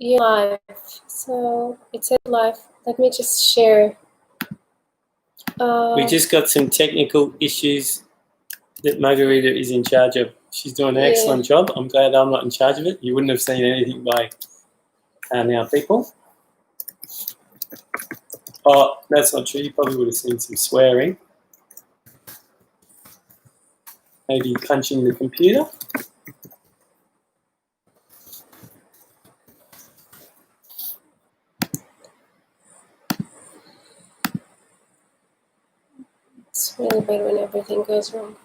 You live. So it's a live. Let me just share. We just got some technical issues that Margarita is in charge of. She's doing an excellent job. I'm glad I'm not in charge of it. You wouldn't have seen anything by now, people. Oh, that's not true. You probably would have seen some swearing. Maybe punching the computer. It's really bad when everything goes wrong.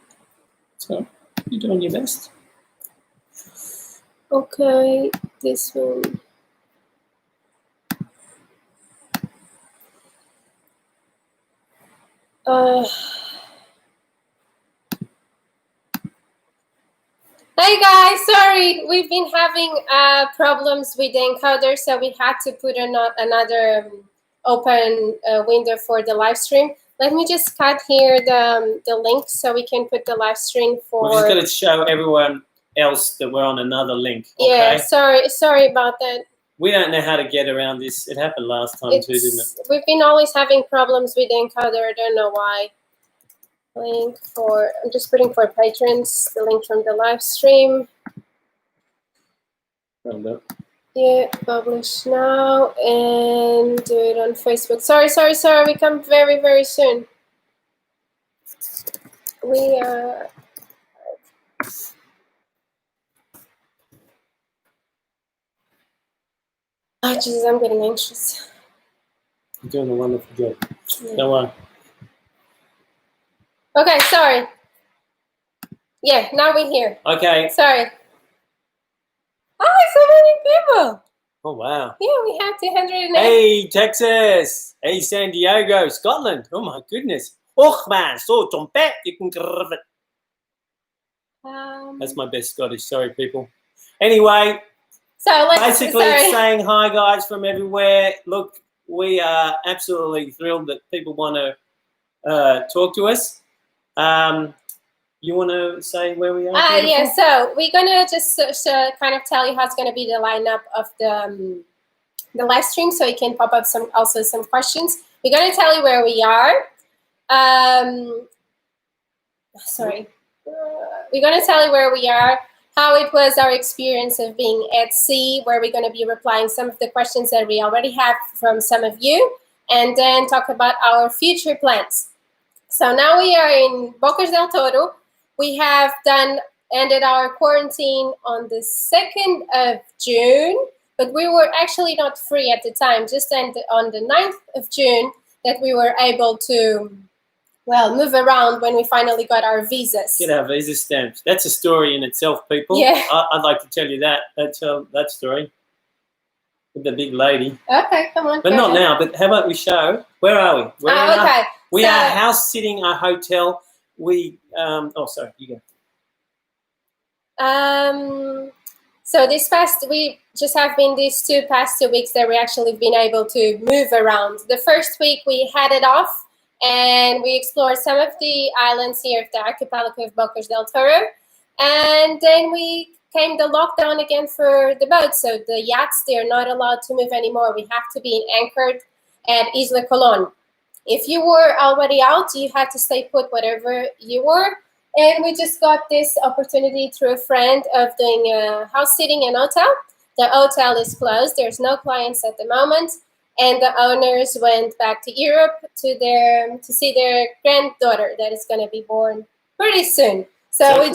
So you're doing your best. Okay, this one. Hey guys, sorry, we've been having problems with the encoder, so we had to put another open window for the live stream. Let me just cut here the link so we can put the live stream for. We're just going to show everyone else that we're on another link. Okay? Yeah, sorry about that. We don't know how to get around this. It happened last time too, didn't it? We've been always having problems with the encoder. I don't know why. Link for, I'm just putting for patrons, the link from the live stream. Yeah, publish now and do it on Facebook. Sorry, we come very, very soon. We are... Oh, Jesus, I'm getting anxious. You're doing a wonderful job. Yeah. Don't worry. Okay, sorry. Yeah, now we're here. Okay. Sorry. Oh, so many people. Oh, wow. Yeah, we have 208. Hey, Texas. Hey, San Diego, Scotland. Oh, my goodness. Oh, man, so trompet. You can grab it. That's my best Scottish. Sorry, people. Anyway, so basically it's saying hi, guys, from everywhere. Look, we are absolutely thrilled that people want to talk to us. You want to say where we are? Yeah, so we're going to just kind of tell you how it's going to be the lineup of the live stream, so you can pop up some questions. We're going to tell you where we are. We're going to tell you where we are, how it was our experience of being at sea, where we're going to be replying some of the questions that we already have from some of you, and then talk about our future plans. So now we are in Bocas del Toro. We have ended our quarantine on the 2nd of June, but we were actually not free at the time, just on the 9th of June that we were able to, well, move around when we finally got our visas. Get our visa stamps. That's a story in itself, people. Yeah. I'd like to tell you that story with the big lady. Okay, come on. But not now, but how about we show, where are we? Okay. We are house sitting a hotel. We, sorry, you go. So we just have been these past 2 weeks that we actually been able to move around. The first week we headed off and we explored some of the islands here of the archipelago of Bocas del Toro. And then came the lockdown again for the boats. So the yachts, they're not allowed to move anymore. We have to be anchored at Isla Colón. If you were already out, you had to stay put whatever you were. And we just got this opportunity through a friend of doing house sitting in a hotel. The hotel is closed. There's no clients at the moment. And the owners went back to Europe to see their granddaughter that is going to be born pretty soon. So we're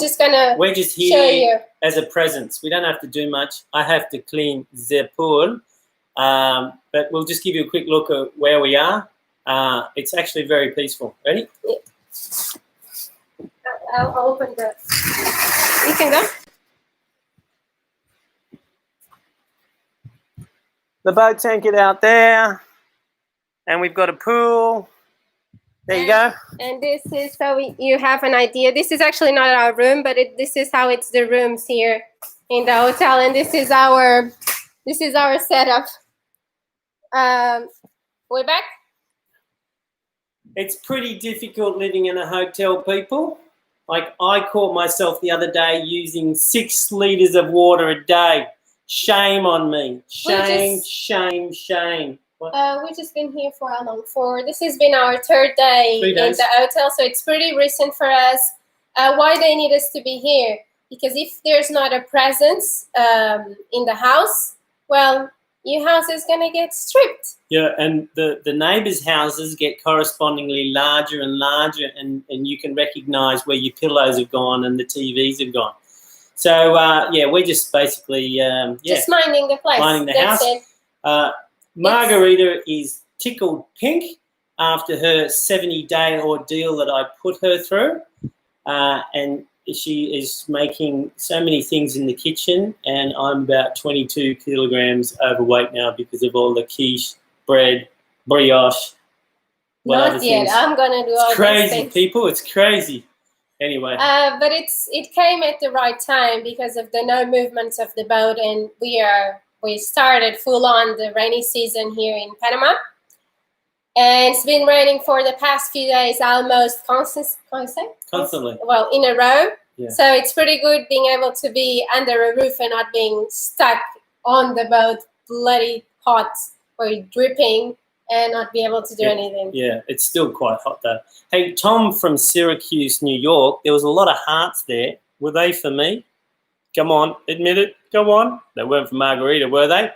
just here as a presence. We don't have to do much. I have to clean the pool. But we'll just give you a quick look at where we are. It's actually very peaceful. Ready? Yeah. I'll open the... You can go. The boat's anchored out there. And we've got a pool. There you go. And this is so you have an idea. This is actually not our room, but this is how it's the rooms here in the hotel. And this is our setup. We're back. It's pretty difficult living in a hotel, people. Like I caught myself the other day using 6 liters of water a day Shame on me. Shame. What? We've just been here for how long? This has been our third day in the hotel, so it's pretty recent for us. Why they need us to be here? Because if there's not a presence in the house, well, your house is going to get stripped. Yeah, and the neighbours' houses get correspondingly larger and larger, and you can recognise where your pillows have gone and the TVs have gone. So, we're just basically... just minding the place. Minding the house. It. Margarita is tickled pink after her 70-day ordeal that I put her through. And she is making so many things in the kitchen, and I'm about 22 kilograms overweight now because of all the quiche, bread, brioche. Not yet. Things. I'm going to do all these things. It's crazy, people. It's crazy. Anyway. But it came at the right time because of the no movements of the boat, and we started full on the rainy season here in Panama. And it's been raining for the past few days almost constantly. Well, in a row. Yeah. So it's pretty good being able to be under a roof and not being stuck on the boat, bloody hot or dripping, and not be able to do anything. Yeah, it's still quite hot though. Hey, Tom from Syracuse, New York, there was a lot of hearts there. Were they for me? Come on, admit it. Come on. They weren't for Margarita, were they?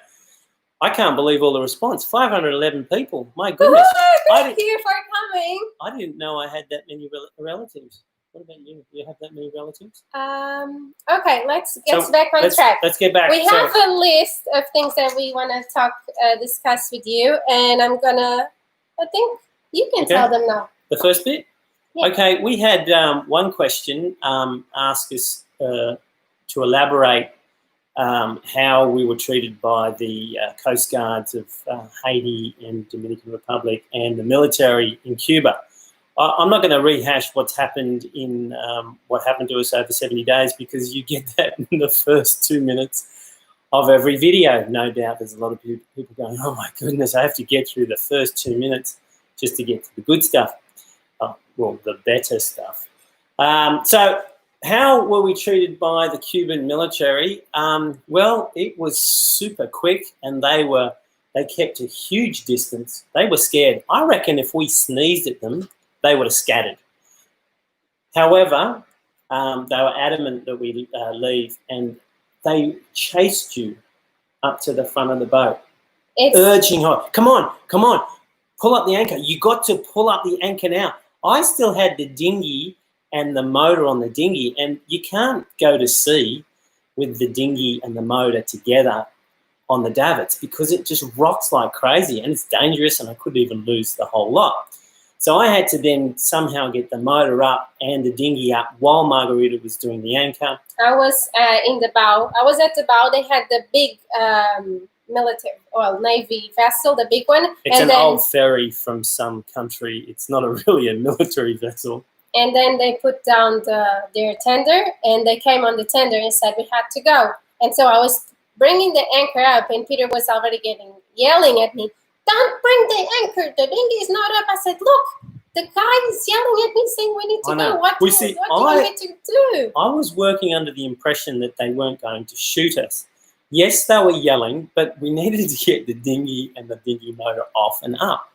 I can't believe all the response. 511 people. My goodness. Thank you for coming. I didn't know I had that many relatives. What about you? Do you have that many relatives? Okay, let's get back on track. Let's get back. We have a list of things that we want to discuss with you, and I think you can tell them now. The first bit? Yeah. Okay, we had one question ask us to elaborate how we were treated by the Coast Guards of Haiti and Dominican Republic and the military in Cuba. I'm not going to rehash what happened to us over 70 days because you get that in the first 2 minutes of every video. No doubt there's a lot of people going, oh my goodness, I have to get through the first 2 minutes just to get to the good stuff. The better stuff. So how were we treated by the Cuban military? Well, it was super quick, and they kept a huge distance. They were scared. I reckon if we sneezed at them, they would have scattered. However, they were adamant that we leave, and they chased you up to the front of the boat, urging her, come on, pull up the anchor. You got to pull up the anchor now. I still had the dinghy and the motor on the dinghy, and you can't go to sea with the dinghy and the motor together on the davits because it just rocks like crazy and it's dangerous, and I could even lose the whole lot. So I had to then somehow get the motor up and the dinghy up while Margarita was doing the anchor. I was in the bow. I was at the bow. They had the big Navy vessel, the big one. It's an old ferry from some country. It's not really a military vessel. And then they put down their tender, and they came on the tender and said we had to go. And so I was bringing the anchor up, and Peter was already yelling at me, don't bring the anchor, the dinghy is not up. I said, look, the guy is yelling at me saying we need to go. What do you want me to do? I was working under the impression that they weren't going to shoot us. Yes, they were yelling, but we needed to get the dinghy and the dinghy motor off and up.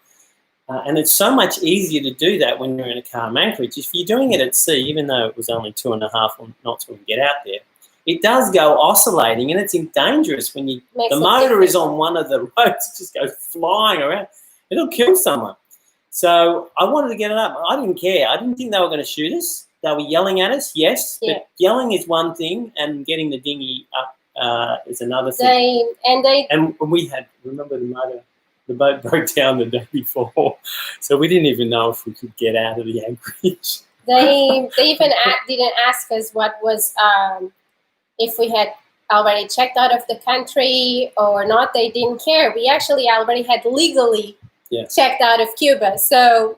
And it's so much easier to do that when you're in a calm anchorage. If you're doing it at sea, even though it was only 2.5 knots when we get out there, it does go oscillating, and it's dangerous when the motor is on one of the ropes. It just goes flying around. It'll kill someone. So I wanted to get it up. I didn't care. I didn't think they were going to shoot us. They were yelling at us, yes, but yelling is one thing, and getting the dinghy up is another thing. And we had, remember the boat broke down the day before, so we didn't even know if we could get out of the anchorage. They even didn't ask us what was... if we had already checked out of the country or not. They didn't care. We actually already had legally checked out of Cuba. So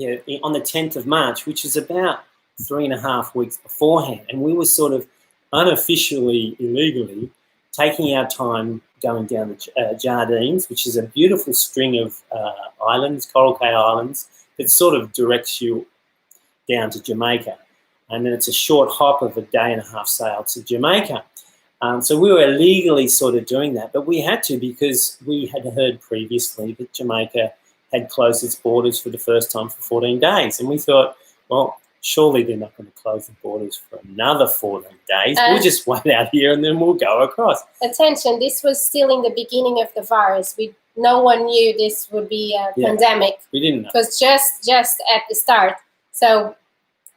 on the 10th of March, which is about 3.5 weeks beforehand, and we were sort of unofficially, illegally, taking our time going down the Jardines, which is a beautiful string of islands, Coral Cay Islands, that sort of directs you down to Jamaica. And then it's a short hop of a 1.5 day sail to Jamaica. So we were illegally sort of doing that, but we had to because we had heard previously that Jamaica had closed its borders for the first time for 14 days. And we thought, well, surely they're not going to close the borders for another 14 days. We'll just wait out here and then we'll go across. Attention, this was still in the beginning of the virus. No one knew this would be a pandemic. We didn't know. It was just at the start. So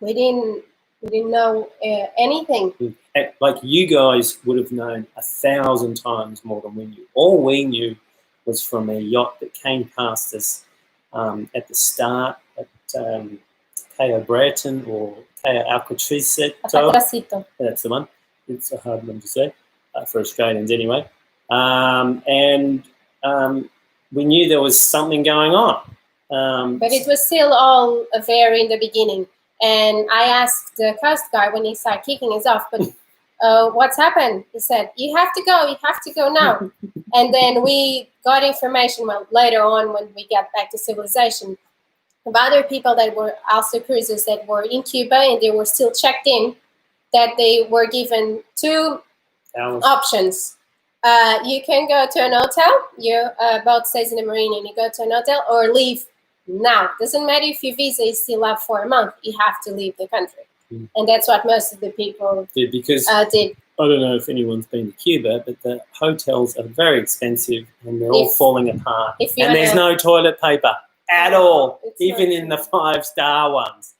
we didn't know anything. Like you guys would have known 1,000 times more than we knew. All we knew was from a yacht that came past us at the start at Cayo Breton or Cayo Alcatricito. That's the one. It's a hard one to say for Australians anyway. We knew there was something going on. But it was still all very in the beginning. And I asked the Coast Guard when he started kicking us off, but what's happened? He said, you have to go now. And then we got information, well, later on when we got back to civilization, of other people that were also cruisers that were in Cuba and they were still checked in, that they were given two options. You can go to an hotel, your boat stays in the marine and you go to an hotel, or leave now. Doesn't matter if your visa is still up for a month, you have to leave the country. And that's what most of the people did. Because did. I don't know if anyone's been to Cuba, but the hotels are very expensive and they're all falling apart. And there's no toilet paper at all, even in the 5-star ones.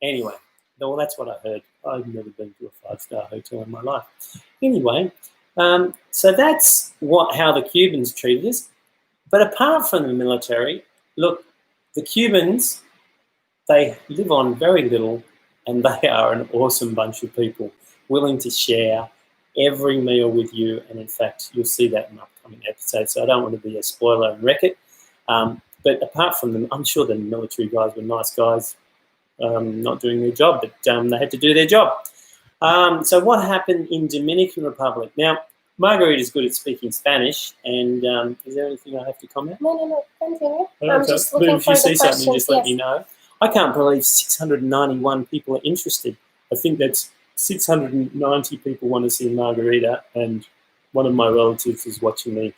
Anyway, well, that's what I heard. I've never been to a 5-star hotel in my life. Anyway, so that's how the Cubans treated us. But apart from the military, look, the Cubans, they live on very little and they are an awesome bunch of people, willing to share every meal with you. And in fact, you'll see that in upcoming episodes. So I don't want to be a spoiler and wreck it. But apart from them, I'm sure the military guys were nice guys, not doing their job, but they had to do their job. So what happened in Dominican Republic? Now, Margarita's good at speaking Spanish, and is there anything I have to comment? No, continue. I'm just looking for the questions. If you see something, just let yes. me know. I can't believe 691 people are interested. I think that's 690 people want to see Margarita, and one of my relatives is watching me.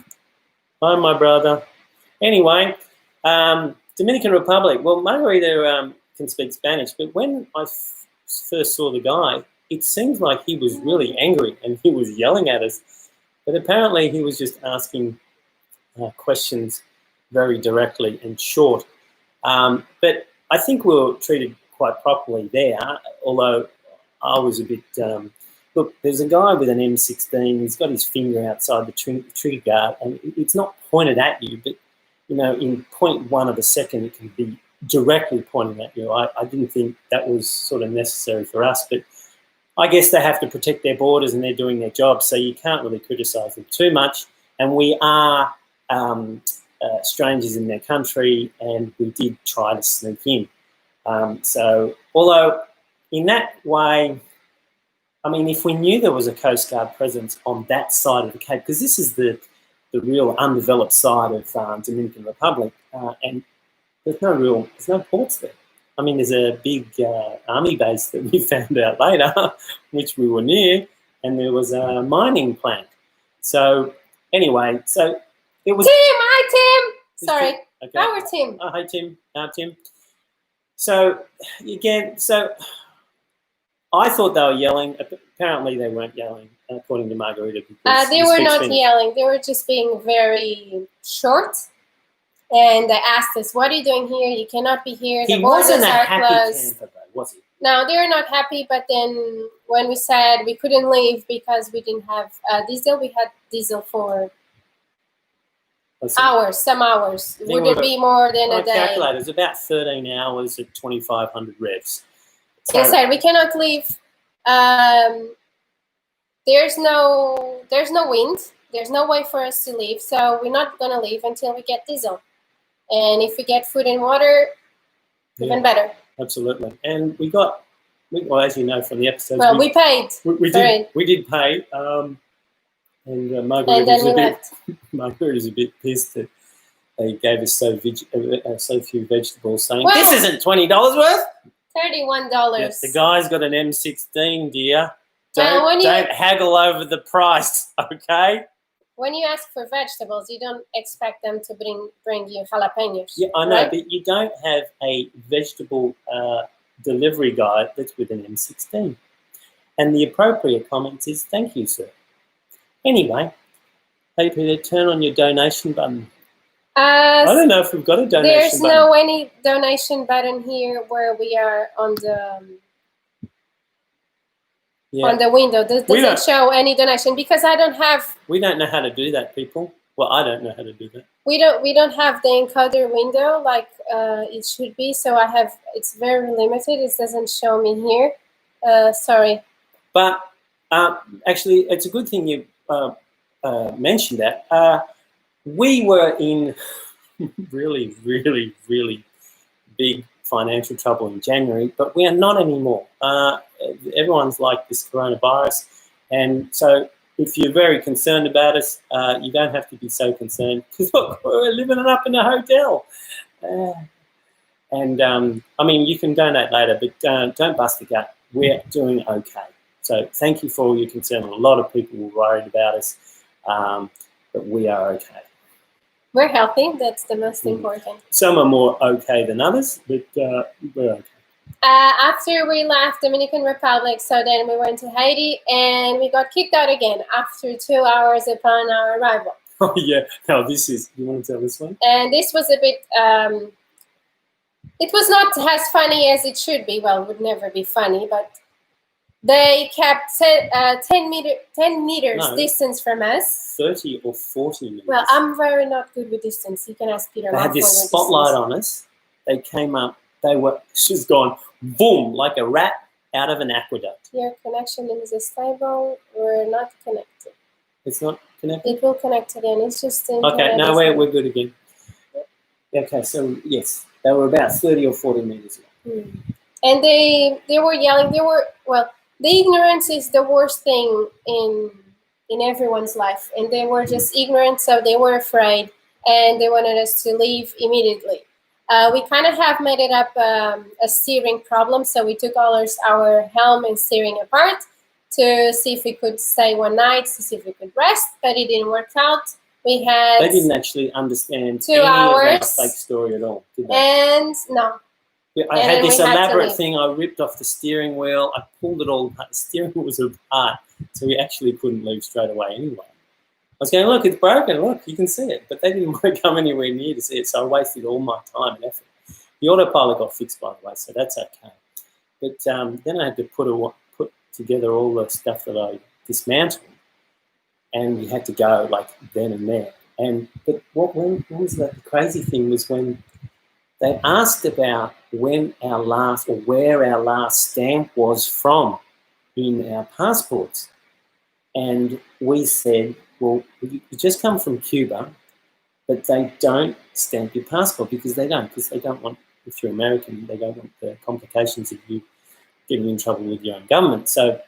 Hi, my brother. Anyway, Dominican Republic. Well, Margarita can speak Spanish, but when I first saw the guy, it seemed like he was really angry and he was yelling at us. But apparently he was just asking questions very directly and short. But I think we were treated quite properly there, although I was a bit... look, there's a guy with an M16. He's got his finger outside the trigger guard, and it's not pointed at you, but, you know, in 0.1 of a second, it can be directly pointing at you. I didn't think that was sort of necessary for us, but I guess they have to protect their borders and they're doing their job, so you can't really criticise them too much. And we are strangers in their country, and we did try to sneak in. So although in that way, I mean, if we knew there was a Coast Guard presence on that side of the Cape, because this is the real undeveloped side of Dominican Republic, and there's no ports there. I mean, there's a big army base that we found out later, which we were near, and there was a mining plant. So anyway, so it was... Tim! Hi, Tim! Sorry. Okay. Our Tim. Oh, hi, Tim. Tim. So, again, I thought they were yelling. Apparently they weren't yelling, according to Margarita. They were not yelling. They were just being very short. And they asked us, what are you doing here? You cannot be here. The borders are closed. Camper, though, was he? No, they were not happy. But then when we said we couldn't leave because we didn't have diesel, we had diesel for hours, some hours. Would it be more than a day? Calculated, it was about 13 hours at 2,500 revs. They said we cannot leave. There's no wind. There's no way for us to leave. So we're not going to leave until we get diesel. And if we get food and water, even better. Absolutely. And we got, well, as you know from the episodes, we paid. We did pay. And Margarita's a bit pissed that they gave us so few vegetables, saying, well, this isn't $20 worth. $31. Yes, the guy's got an M16, dear. Don't haggle over the price, okay? When you ask for vegetables, you don't expect them to bring you jalapenos. Yeah, I know, right? but you don't have a vegetable delivery guide that's with an M16. And the appropriate comment is, thank you, sir. Anyway, hey, Peter, turn on your donation button. I don't know if we've got a donation button. There's no any donation button here where we are on the window. Doesn't show any donation because I don't have. We don't know how to do that, people. Well, I don't know how to do that. We don't have the encoder window like it should be. So it's very limited. It doesn't show me here. Sorry. But actually, it's a good thing you mentioned that. We were in really, really, really big financial trouble in January, but we are not anymore. Everyone's like this coronavirus, and so if you're very concerned about us, you don't have to be so concerned because look, we're living it up in a hotel. I mean, you can donate later, but don't bust the gut. We're doing okay. So thank you for all your concern. A lot of people were worried about us, but we are okay. We're healthy. That's the most important. Some are more okay than others, but we're okay. After we left Dominican Republic, so then we went to Haiti, and we got kicked out again after 2 hours upon our arrival. Oh, yeah. Now, you want to tell this one? And this was a bit, it was not as funny as it should be. Well, it would never be funny, but they kept 10 meters distance from us. 30 or 40 meters. Well, I'm very not good with distance. You can ask Peter. They had this spotlight on us. They came up. She's gone, boom, like a rat out of an aqueduct. Your connection is stable. We're not connected. It's not connected? It will connect again. It's just... Okay, now we're good again. Okay, so, yes, they were about 30 or 40 meters away. And they were yelling. The ignorance is the worst thing in everyone's life. And they were just ignorant, so they were afraid. And they wanted us to leave immediately. We kind of have made it up a steering problem. So we took all our helm and steering apart to see if we could stay one night, to see if we could rest. But it didn't work out. They didn't actually understand 2 hours of that fake story at all, did they? And no. I had this elaborate thing. I ripped off the steering wheel. I pulled it all apart. The steering wheel was apart, so we actually couldn't leave straight away anyway. I was going, look, it's broken. Look, you can see it. But they didn't want to come anywhere near to see it, so I wasted all my time and effort. The autopilot got fixed, by the way, so that's okay. But then I had to put together all the stuff that I dismantled, and we had to go like then and there. But when was that? The crazy thing was when they asked about where our last stamp was from in our passports. And we said, well, you just come from Cuba, but they don't stamp your passport because they don't want, if you're American, they don't want the complications of you getting in trouble with your own government. So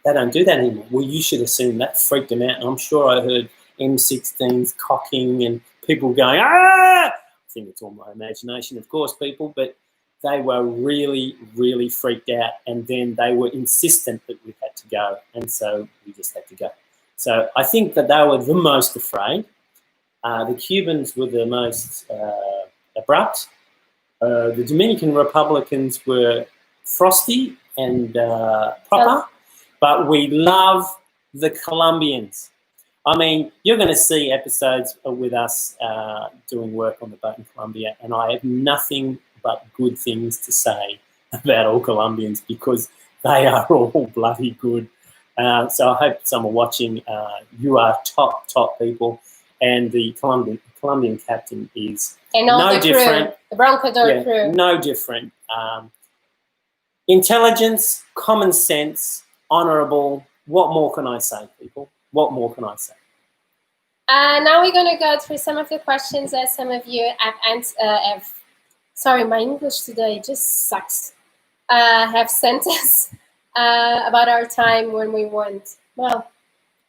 they don't do that anymore. Well, you should have seen that freaked them out. And I'm sure I heard M16s cocking and people going, ah! I think it's all my imagination, of course, people, but they were really, really freaked out, and then they were insistent that we had to go, and so we just had to go. So I think that they were the most afraid. The Cubans were the most abrupt. The Dominican Republicans were frosty and proper, but we love the Colombians. I mean, you're going to see episodes with us doing work on the boat in Colombia, and I have nothing but good things to say about all Colombians because they are all bloody good. So I hope some are watching. You are top people, and the Colombian captain is no different. Crew, the Broncador crew. No different. Intelligence, common sense, honourable. What more can I say, people? What more can I say? Now we're going to go through some of the questions that some of you have sorry, my English today just sucks. Have sent us about our time when we went, well,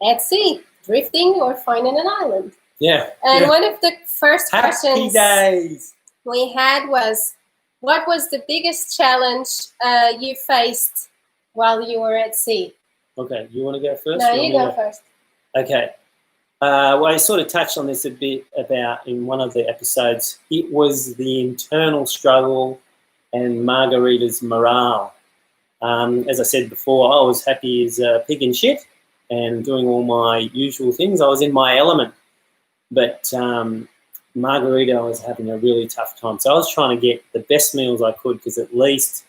at sea, drifting or finding an island. Yeah. And one of the first questions days we had was, what was the biggest challenge you faced while you were at sea? Okay, you want to go first? No, you go first. Okay. Well, I sort of touched on this a bit about in one of the episodes. It was the internal struggle and Margarita's morale. As I said before, I was happy as a pig in shit and doing all my usual things. I was in my element. But Margarita was having a really tough time. So I was trying to get the best meals I could because at least,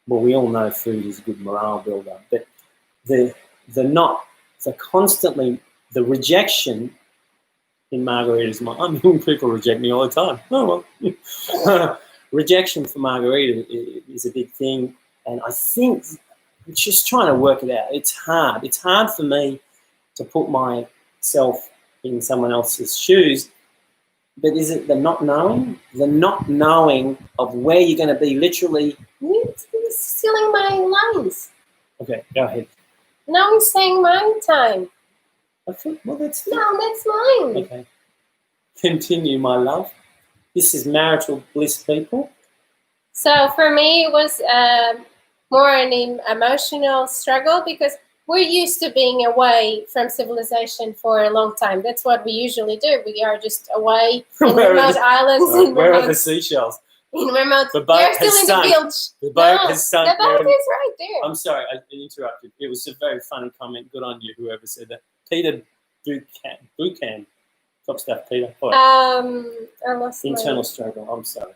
well, we all know food is a good morale builder. But the rejection in Margarita's mind. I mean, people reject me all the time. Oh, well. Rejection for Margarita is a big thing. And I think just trying to work it out, it's hard. It's hard for me to put myself in someone else's shoes. But is it the not knowing? The not knowing of where you're going to be literally? You're stealing my lines. Okay, go ahead. Now I'm saying my time. Well, that's mine. Okay. Continue, my love. This is marital bliss, people. So for me, it was more an emotional struggle because we're used to being away from civilization for a long time. That's what we usually do. We are just away in remote islands. Where are the seashells? In remote. The boat You're still has in sunk. the beach. The boat has sunk. The boat is right there. I'm sorry, I interrupted. It was a very funny comment. Good on you, whoever said that. Peter Buchan. Top stuff, Peter. I lost internal struggle. I'm sorry.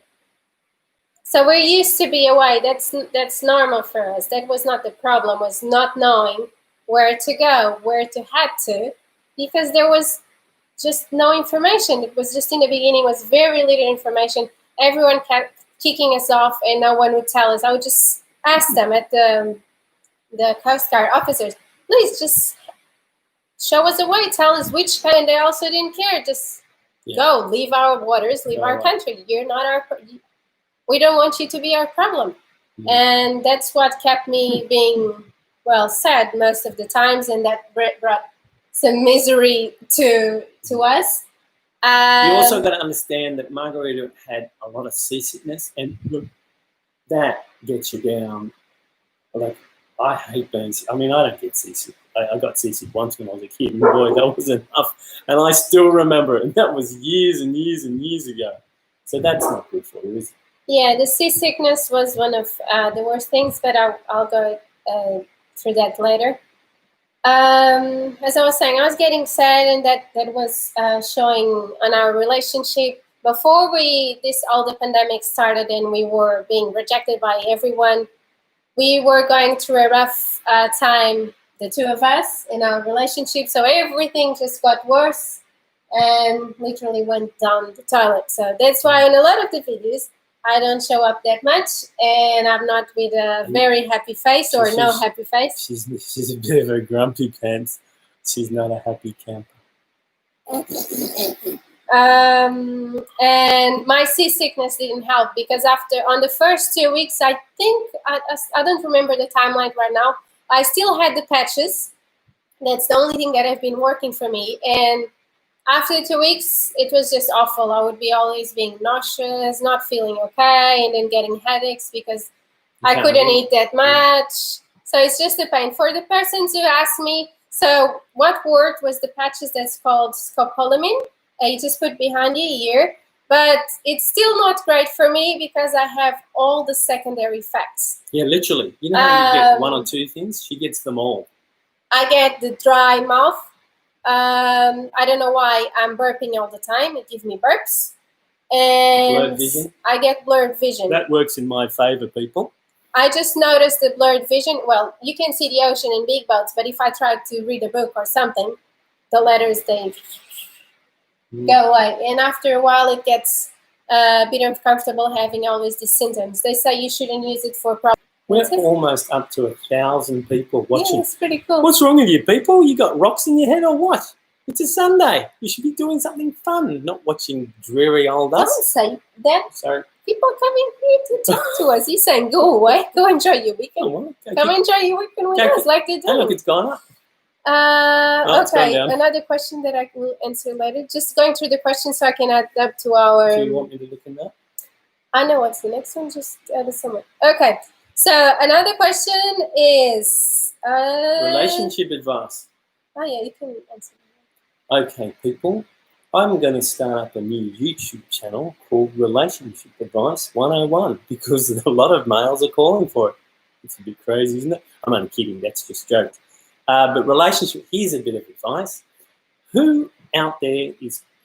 So we're used to be away. That's normal for us. That was not the problem. Was not knowing where to go, where to head to, because there was just no information. It was just in the beginning was very little information. Everyone kept kicking us off, and no one would tell us. I would just ask them at the Coast Guard officers, please just show us a way. Tell us which kind. And they also didn't care. Just go, leave our waters, leave our country. You're not our. We don't want you to be our problem. And that's what kept me being, well, sad most of the times, and that brought some misery to us. You also got to understand that Margarita had a lot of seasickness, and look, that gets you down. Like, I hate being sick. I mean, I don't get seasick. I got seasick once when I was a kid, and boy, that was enough. And I still remember it, and that was years and years and years ago. So that's not good for you, is it? Yeah, the seasickness was one of the worst things, but I'll go through that later. As I was saying, I was getting sad, and that was showing on our relationship. Before all the pandemic started and we were being rejected by everyone, we were going through a rough time, the two of us, in our relationship. So everything just got worse and literally went down the toilet. So that's why in a lot of the videos, I don't show up that much, and I'm not with a very happy face or no happy face. She's a bit of a grumpy pants. She's not a happy camper. And my seasickness didn't help because on the first 2 weeks, I think, I don't remember the timeline right now, I still had the patches. That's the only thing that have been working for me. And after 2 weeks, it was just awful. I would be always being nauseous, not feeling okay, and then getting headaches because I couldn't eat that much. So it's just a pain. For the persons who asked me, so what worked was the patches that's called scopolamine. You just put behind your ear. But it's still not great for me because I have all the secondary effects. Yeah, literally. You know how you get one or two things? She gets them all. I get the dry mouth. I don't know why I'm burping all the time. It gives me burps. And blurred vision. I get blurred vision. That works in my favor, people. I just noticed the blurred vision. Well, you can see the ocean in big boats, but if I try to read a book or something, the letters, they go away. And after a while, it gets a bit uncomfortable having always these symptoms. They say you shouldn't use it for problems. We're almost up to 1,000 people watching. Yeah, it's pretty cool. What's wrong with you people? You got rocks in your head or what? It's a Sunday. You should be doing something fun, not watching dreary old us. Don't say that. Sorry. People coming here to talk to us. You're saying, go away. Go enjoy your weekend. Oh, well, Come enjoy your weekend with us like they do. Hey, look, it's gone up. Okay, another question that I will answer later. Just going through the questions so I can add up to our... Do you want me to look in that? I know what's the next one. Just add a summary. Okay. So another question is Relationship advice. Oh yeah, you can answer. Okay, people. I'm going to start up a new YouTube channel called Relationship Advice 101 because a lot of males are calling for it. It's a bit crazy, isn't it? I'm only kidding. That's just jokes. But relationship, here's a bit of advice. Who out there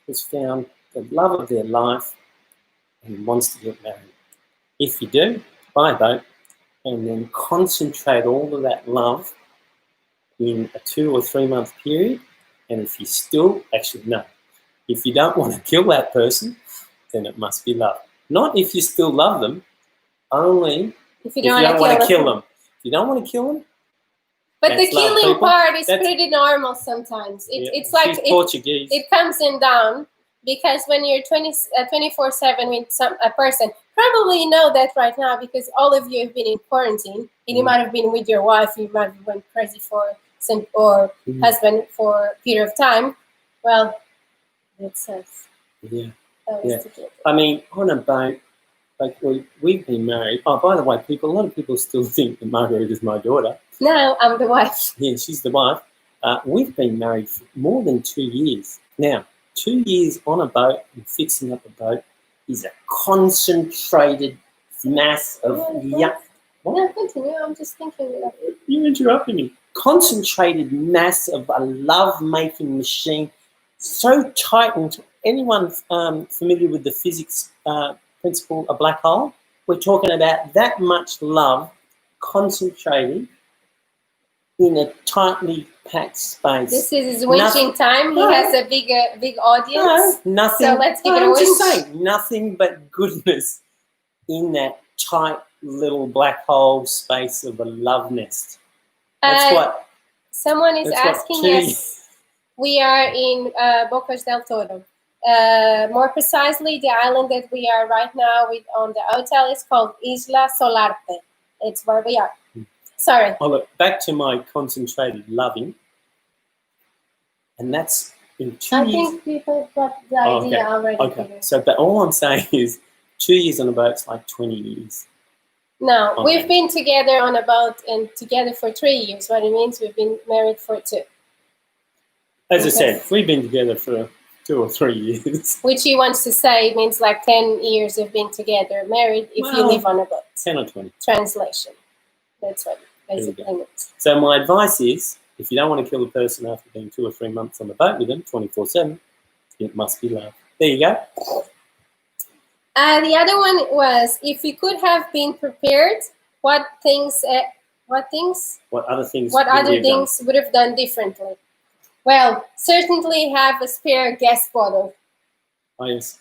has found the love of their life and wants to get married? If you do, buy a boat and then concentrate all of that love in a 2 or 3 month period. And if you still, actually, no. If you don't want to kill that person, then it must be love. Not if you still love them, only if you don't want to kill them. If you don't want to kill them, but the killing part is pretty normal sometimes. It's like Portuguese. It comes in down because when you're 24/7 with a person, probably you know that right now because all of you have been in quarantine and you might have been with your wife, you might have went crazy for some or husband for a period of time. Well, that's us. Yeah. I mean, on a boat, like we've been married. Oh, by the way, people, a lot of people still think that Margaret is my daughter. No, I'm the wife. Yeah, she's the wife. We've been married for more than 2 years. Now, 2 years on a boat and fixing up a boat is a concentrated mass of yuck. No, continue. I'm just thinking. You interrupted me. Concentrated mass of a love-making machine, so tightened. Anyone familiar with the physics principle, a black hole? We're talking about that much love concentrated in a tightly packed space. This is his wishing time. He has a big audience. No, nothing. So let's give it a I'm wish. just saying, nothing but goodness in that tight little black hole space of a love nest. That's what. Someone is asking us. We are in Bocas del Toro. More precisely, the island that we are right now on the hotel is called Isla Solarte. It's where we are. Sorry. Oh, look, back to my concentrated loving. And that's in 2 years. I think people got the idea already. Okay. So, but all I'm saying is 2 years on a boat's like 20 years. No, we've been together on a boat and together for 3 years. What it means, we've been married for 2. As I said, we've been together for 2 or 3 years. Which he wants to say means like 10 years of being together, married, if you live on a boat. 10 or 20. Translation. That's what basically means. So my advice is, if you don't want to kill a person after being 2 or 3 months on the boat with them, 24/7, it must be love. There you go. The other one was, if you could have been prepared, what other things would have done differently? Well, certainly have a spare gas bottle. Oh, yes.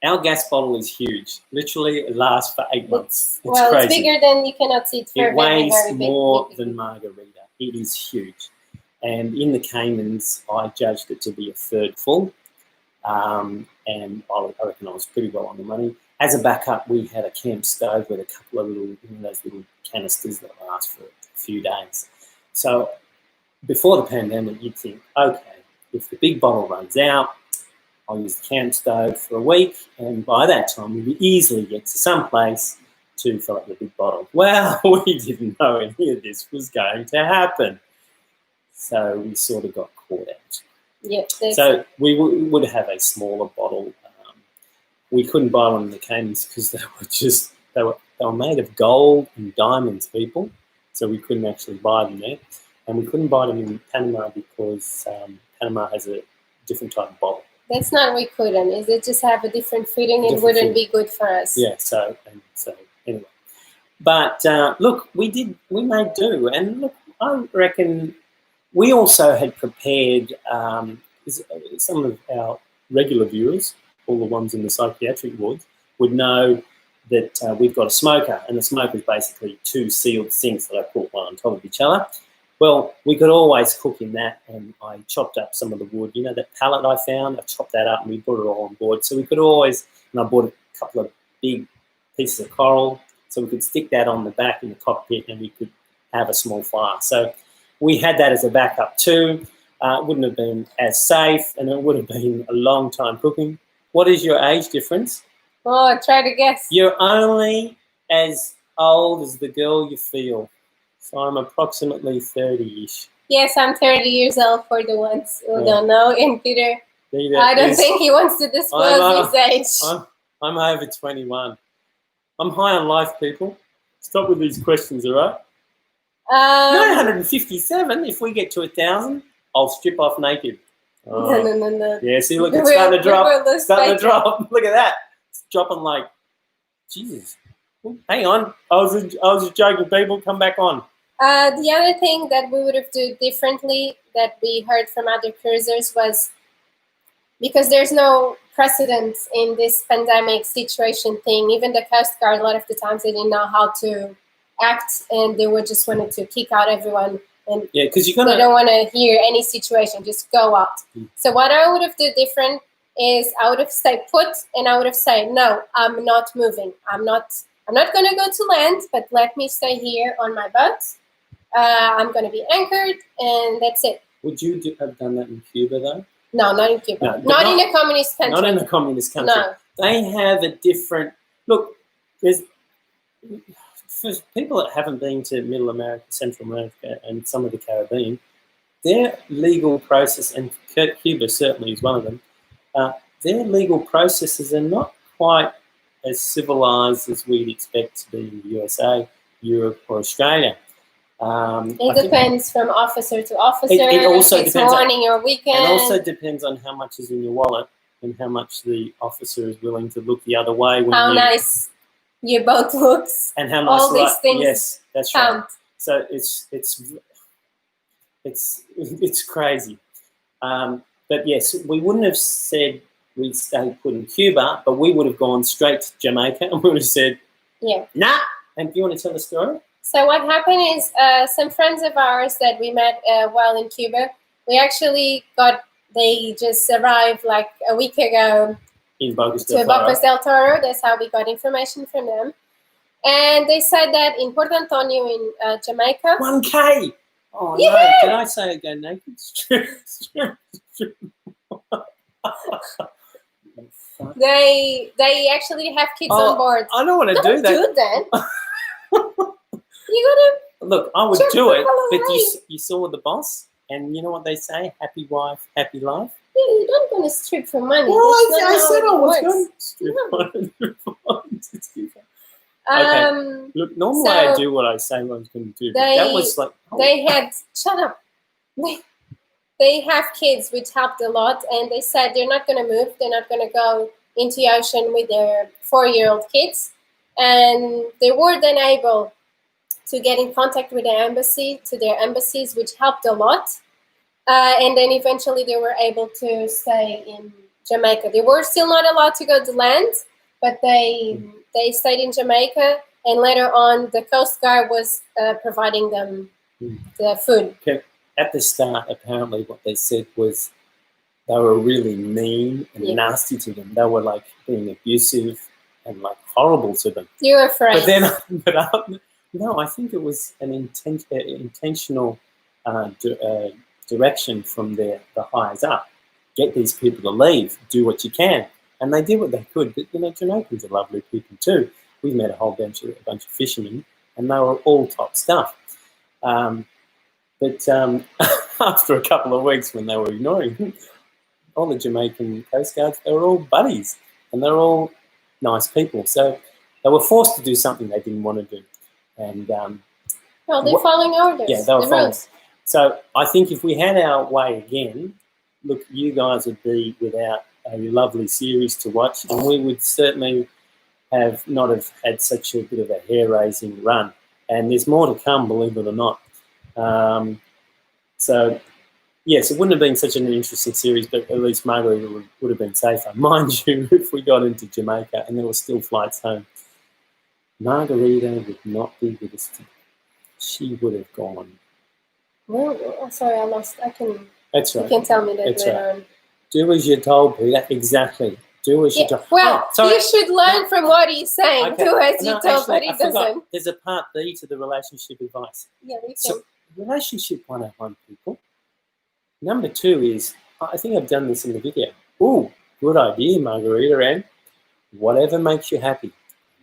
Our gas bottle is huge. Literally, it lasts for 8 months. It's crazy. It's bigger than you cannot see it. It weighs more than Margarita. It is huge. And in the Caymans, I judged it to be a third full. And I reckon I was pretty well on the money. As a backup, we had a camp stove with a couple of those little canisters that last for a few days. So before the pandemic, you'd think, okay, if the big bottle runs out, I'll use the camp stove for a week, and by that time, we would easily get to some place to fill up the big bottle. Well, we didn't know any of this was going to happen. So we sort of got caught out. Yep. So we would have a smaller bottle. We couldn't buy one in the Caymans because they were made of gold and diamonds, people. So we couldn't actually buy them there, and we couldn't buy them in Panama because Panama has a different type of bottle. That's not we couldn't. Is it just have a different fitting? It wouldn't be good for us. Yeah. So anyway, but look, we made do, and look, I reckon. We also had prepared, some of our regular viewers, all the ones in the psychiatric wards, would know that we've got a smoker, and the smoker is basically 2 sealed sinks that I put one on top of each other. Well, we could always cook in that, and I chopped up some of the wood. You know, that pallet I found, I chopped that up and we put it all on board. So we could always, and I bought a couple of big pieces of coral, so we could stick that on the back in the cockpit and we could have a small fire. So we had that as a backup too. It wouldn't have been as safe, and it would have been a long time cooking. What is your age difference? Oh, try to guess. You're only as old is the girl you feel? So I'm approximately 30-ish. Yes, I'm 30 years old for the ones who don't know. And Peter, I don't think he wants to disclose his age. I'm over 21. I'm high on life, people. Stop with these questions, all right? 957. If we get to 1,000, I'll strip off naked. Oh. No. Yeah, see, look, it's starting to drop. It's starting to drop. Look at that. It's dropping like, Jesus. Hang on. I was just joking, people. Come back on. The other thing that we would have done differently that we heard from other cruisers was, because there's no precedent in this pandemic situation thing, even the Coast Guard, a lot of the times they didn't know how to act, and they were just wanted to kick out everyone. And yeah, because they don't want to hear any situation, just go out. So what I would have done different is I would have stayed put, and I would have said, no, I'm not moving. I'm not going to go to land, but let me stay here on my boat. I'm going to be anchored, and that's it. Would you have done that in Cuba, though? No, not in Cuba. No, not in a communist country. Not in a communist country. No. They have a different... Look, there's... For people that haven't been to Middle America, Central America, and some of the Caribbean, their legal process, and Cuba certainly is one of them, their legal processes are not quite as civilized as we'd expect to be in the USA, Europe, or Australia. It depends from officer to officer. It also depends morning or weekend. And also depends on how much is in your wallet and how much the officer is willing to look the other way. When how nice your boat looks. And how nice all these things. Yes, that's count. Right. So it's crazy. But yes, we wouldn't have said we'd stay put in Cuba, but we would have gone straight to Jamaica and we would have said, nah. And do you want to tell the story? So what happened is some friends of ours that we met while in Cuba, they just arrived like a week ago in Bocas del Toro. That's how we got information from them. And they said that in Puerto Antonio in Jamaica. 1K! Oh, yeah. No. Can I say it again, naked? They actually have kids on board. I don't want to do that. Don't do that. You gotta look. I would do it, but you saw the boss, and you know what they say: happy wife, happy life. Yeah, you don't want to strip for money. Well, I said I was going to strip for money. Okay. Look, normally I do what I say I was going to do. That was like shut up. They have kids, which helped a lot, and they said they're not going to move. They're not going to go into the ocean with their 4-year-old kids, and they were then able to get in contact with their embassies, which helped a lot. And then eventually they were able to stay in Jamaica. They were still not allowed to go to land, but they stayed in Jamaica, and later on the Coast Guard was providing them the food. Okay. At the start, apparently what they said was they were really mean and nasty to them. They were like being abusive and like horrible to them. You were afraid. No, I think it was an intentional direction from the highs up. Get these people to leave. Do what you can. And they did what they could. But, Jamaicans are lovely people too. We met a whole bunch of fishermen, and they were all top stuff. But after a couple of weeks when they were ignoring all the Jamaican Coast Guards, they were all buddies, and they were all nice people. So they were forced to do something they didn't want to do. And they're following orders. Yeah, they were following. So I think if we had our way again, look, you guys would be without a lovely series to watch, and we would certainly not have had such a bit of a hair-raising run. And there's more to come, believe it or not. So, yes, it wouldn't have been such an interesting series, but at least Margarita would have been safer. Mind you, if we got into Jamaica and there were still flights home, Margarita would not be with us today. She would have gone. Well, sorry, I lost. That's right. You can tell me that later on. Do as you're told, Peter. Exactly. Do as you're told. Well, you should learn from what he's saying. Okay. Do as you're told, but he doesn't. There's a part B to the relationship advice. Yeah, we can. So, relationship 101, people. Number 2 is, I think I've done this in the video. Ooh, good idea, Margarita, and whatever makes you happy.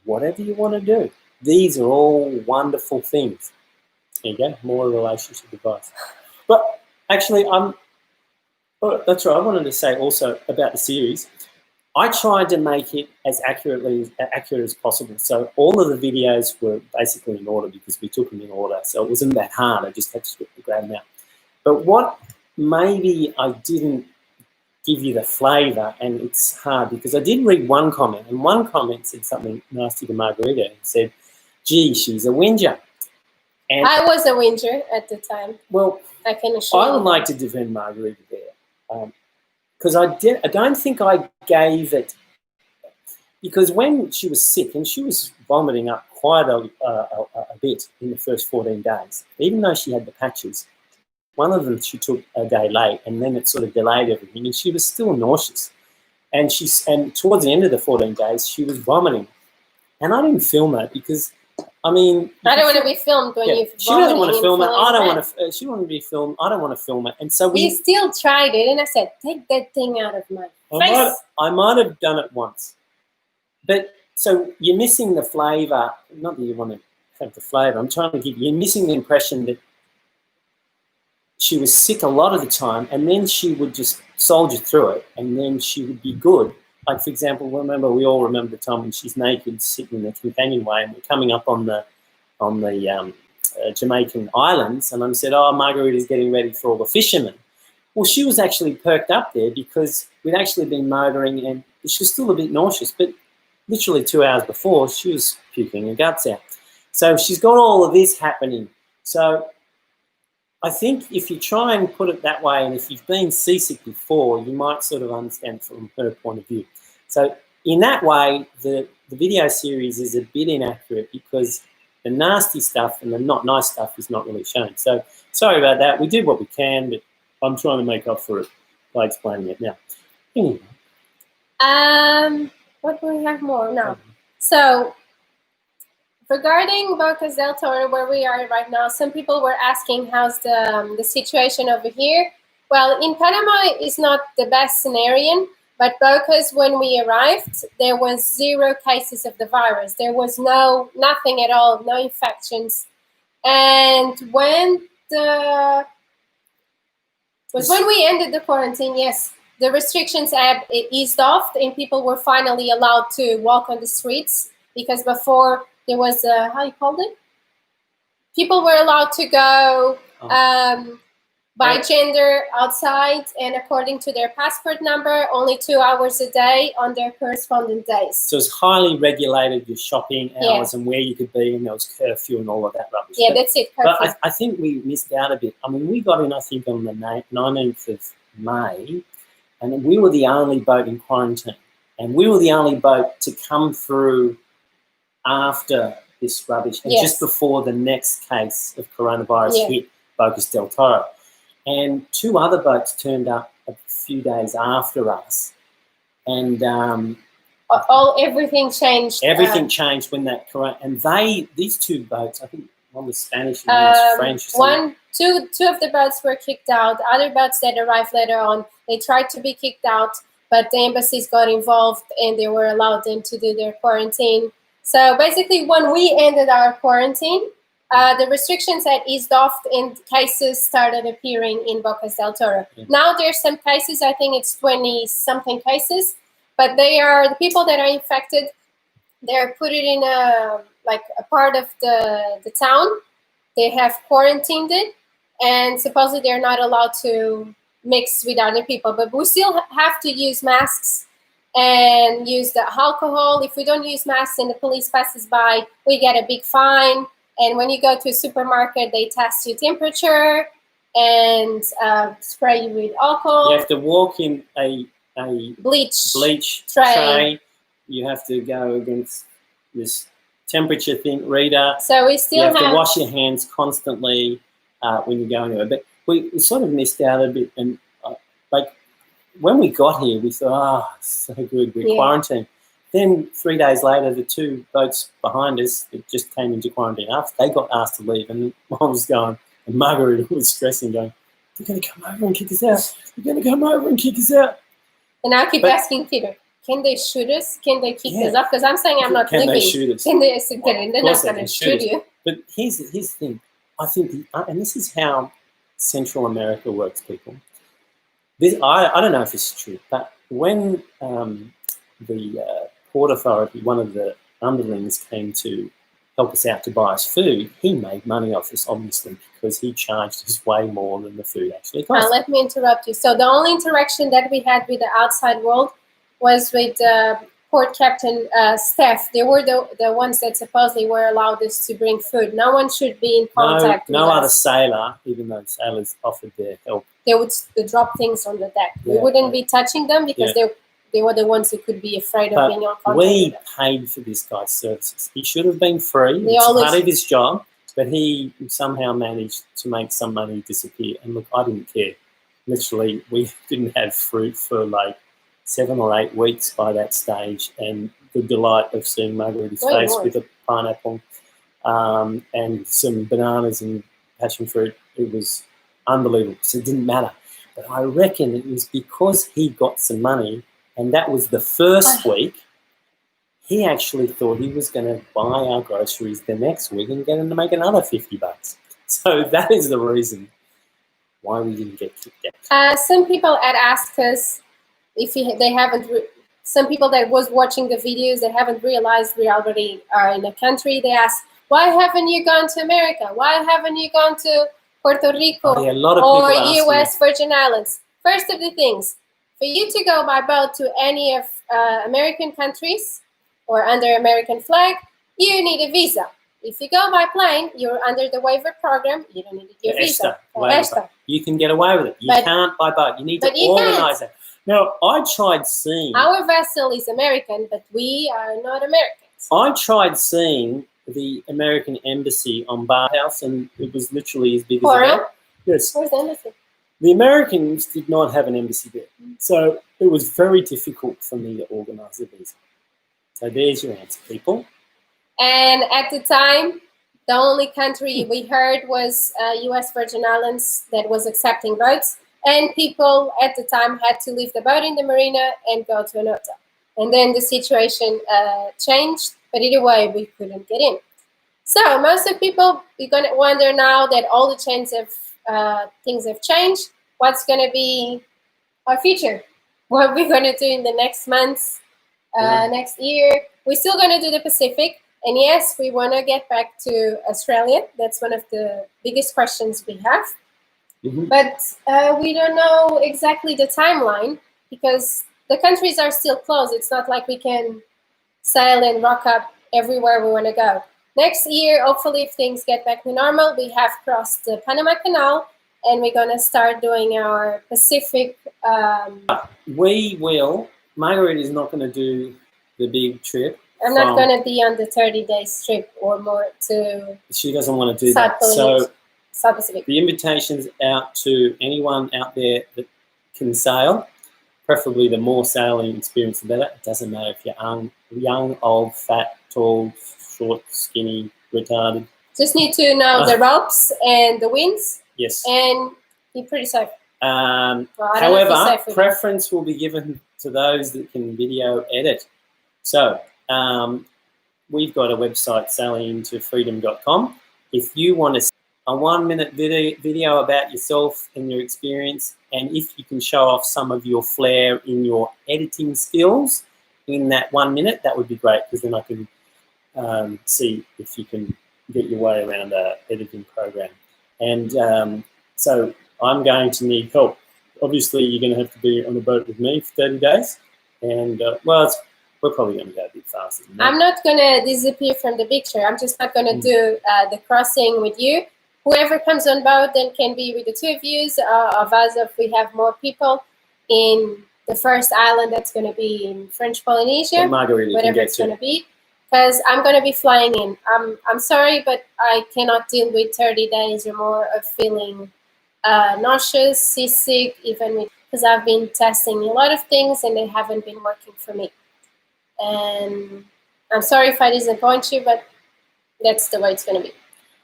Whatever you want to do, These are all wonderful things. There you go, more relationship advice. But actually, that's right. I wanted to say also about the series. I tried to make it as accurate as possible. So all of the videos were basically in order because we took them in order. So it wasn't that hard. I just had to grab them out. But what maybe I didn't give you the flavour, and it's hard because I did read one comment, and one comment said something nasty to Margarita and said, gee, she's a whinger. And I was a whinger at the time. Well, I can assure you. I would like to defend Margarita there. Because I don't think I gave it, because when she was sick, and she was vomiting up quite a bit in the first 14 days, even though she had the patches, one of them she took a day late, and then it sort of delayed everything, and she was still nauseous. And towards the end of the 14 days, she was vomiting. And I didn't film that because, I mean... I don't want to be filmed when you're vomiting. She doesn't want to film it. I don't want to... She wanted to be filmed. I don't want to film it. And so we still tried it, and I said, take that thing out of my face. I might have done it once. But, so you're missing the flavour. Not that you want to have the flavour. I'm trying to give you... You're missing the impression that she was sick a lot of the time, and then she would just soldier through it, and then she would be good. Like, for example, we all remember the time when she's naked sitting in the companionway, and we're coming up on the Jamaican islands, and I said, oh, Margarita's getting ready for all the fishermen. Well, she was actually perked up there because we'd actually been motoring, and she was still a bit nauseous, but literally 2 hours before, she was puking her guts out. So she's got all of this happening. So I think if you try and put it that way, and if you've been seasick before, you might sort of understand from her point of view. So in that way, the video series is a bit inaccurate because the nasty stuff and the not nice stuff is not really shown. So sorry about that. We did what we can, but I'm trying to make up for it by explaining it now. Anyway. What do we have more? No. So regarding Bocas del Toro, where we are right now, some people were asking how's the situation over here. Well, in Panama, it's not the best scenario, but Bocas, when we arrived, there was 0 cases of the virus. There was nothing at all, no infections. And when we ended the quarantine, yes, the restrictions had eased off, and people were finally allowed to walk on the streets, because before there was how you called it? People were allowed to go by gender outside, and according to their passport number, only 2 hours a day on their correspondent days. So it's highly regulated, your shopping hours and where you could be, and there was curfew and all of that rubbish. Yeah, that's it. Perfect. But I think we missed out a bit. I mean, we got in, I think, on the 19th of May, and we were the only boat in quarantine. And we were the only boat to come through after this rubbish, and just before the next case of coronavirus hit Bocas del Toro. And 2 other boats turned up a few days after us. And everything changed. Everything changed when that and these 2 boats, I think one was Spanish and one was French. Two of the boats were kicked out. Other boats that arrived later on, they tried to be kicked out, but the embassies got involved and they were allowed them to do their quarantine. So basically, when we ended our quarantine, the restrictions had eased off and cases started appearing in Bocas del Toro. Yeah. Now there's some cases, I think it's 20-something cases, but they are the people that are infected, they're put it in a part of the town. They have quarantined it, and supposedly they're not allowed to mix with other people. But we still have to use masks and use the alcohol. If we don't use masks and the police passes by, we get a big fine. And when you go to a supermarket, they test your temperature and spray you with alcohol. You have to walk in a bleach tray. You have to go against this temperature reader. So we still have to wash your hands constantly when you go anywhere. But we sort of missed out a bit. And when we got here, we thought, so good, we're quarantined. Then 3 days later, the 2 boats behind us that just came into quarantine after, they got asked to leave. And I was going, and Margarita was stressing, going, they're going to come over and kick us out. They're going to come over and kick us out. And I keep asking Peter, can they shoot us? Can they kick us off? Because I'm saying I'm not Can living. they shoot us? Can they? They're not going to shoot you. But here's the thing. I think, and this is how Central America works, people. I don't know if it's true, but when the Port Authority, one of the underlings, came to help us out to buy us food, he made money off us, obviously, because he charged us way more than the food actually cost. Let me interrupt you. So the only interaction that we had with the outside world was with port captain staff. They were the ones that supposedly were allowed us to bring food. No one should be in contact with us. No other sailor, even though sailors offered their help. They would drop things on the deck. We wouldn't be touching them because they were the ones who could be afraid of being on contact. We paid for this guy's services. He should have been free. It's part of his job, but he somehow managed to make some money disappear. And look, I didn't care. Literally, we didn't have fruit for like 7 or 8 weeks by that stage, and the delight of seeing Margarita's face with a pineapple and some bananas and passion fruit, it was unbelievable. So it didn't matter. But I reckon it was because he got some money, and that was the first week. He actually thought he was going to buy our groceries the next week and get him to make another $50. So that is the reason why we didn't get kicked out. Some people had asked us if they haven't. Some people that was watching the videos that haven't realized we already are in a country. They asked, "Why haven't you gone to America? Why haven't you gone to Puerto Rico or U.S. Virgin Islands?" First of the things, for you to go by boat to any of American countries or under American flag, you need a visa. If you go by plane, you're under the waiver program. You don't need your visa. You can get away with it. You can't by boat. You need to organize it. Now, I tried seeing... Our vessel is American, but we are not Americans. I tried seeing the American embassy on Bar House, and it was literally as big as that. Yes. Where's the embassy? The Americans did not have an embassy there. So it was very difficult for me to organize a visa. So there's your answer, people. And at the time, the only country we heard was U.S. Virgin Islands that was accepting boats. And people at the time had to leave the boat in the marina and go to an hotel. And then the situation changed, but either way, we couldn't get in. So most of people, we're going to wonder now that all the chains of things have changed. What's going to be our future? What we're going to do in the next months, next year? We're still going to do the Pacific. And yes, we want to get back to Australia. That's one of the biggest questions we have. Mm-hmm. But we don't know exactly the timeline because the countries are still closed. It's not like we can sail and rock up everywhere we want to go. Next year, hopefully, if things get back to normal, we have crossed the Panama Canal and we're going to start doing our Pacific. We will. Margarita is not going to do the big trip. I'm not going to be on the 30-day trip or more to... She doesn't want to do that. So South Pacific. The invitation's out to anyone out there that can sail, preferably the more sailing experience, the better. It doesn't matter if you're young, old, fat, tall, short, skinny, retarded. Just need to know the ropes and the winds. Yes. And be pretty safe. However, preference will be given to those that can video edit. So we've got a website, sailingintofreedom.com. If you want to a 1-minute video about yourself and your experience, and if you can show off some of your flair in your editing skills in that 1 minute, that would be great, because then I can see if you can get your way around an editing program. And so I'm going to need help. Obviously, you're going to have to be on a boat with me for 30 days. And, we're probably going to go a bit faster than that. I'm not going to disappear from the picture. I'm just not going to do the crossing with you. Whoever comes on board then can be with the two of you, of us, if we have more people in the first island that's going to be in French Polynesia, whatever it's going to be, because I'm going to be flying in. I'm sorry, but I cannot deal with 30 days or more of feeling nauseous, seasick, even because I've been testing a lot of things and they haven't been working for me. And I'm sorry if I disappoint you, but that's the way it's going to be.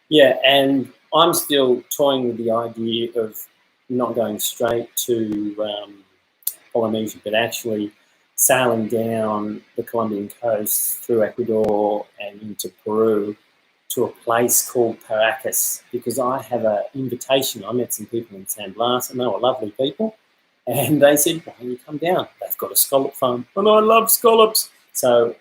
Yeah, and I'm still toying with the idea of not going straight to Polynesia, but actually sailing down the Colombian coast through Ecuador and into Peru to a place called Paracas, because I have an invitation. I met some people in San Blas, and they were lovely people. And they said, why don't you come down? They've got a scallop farm. And I love scallops. So,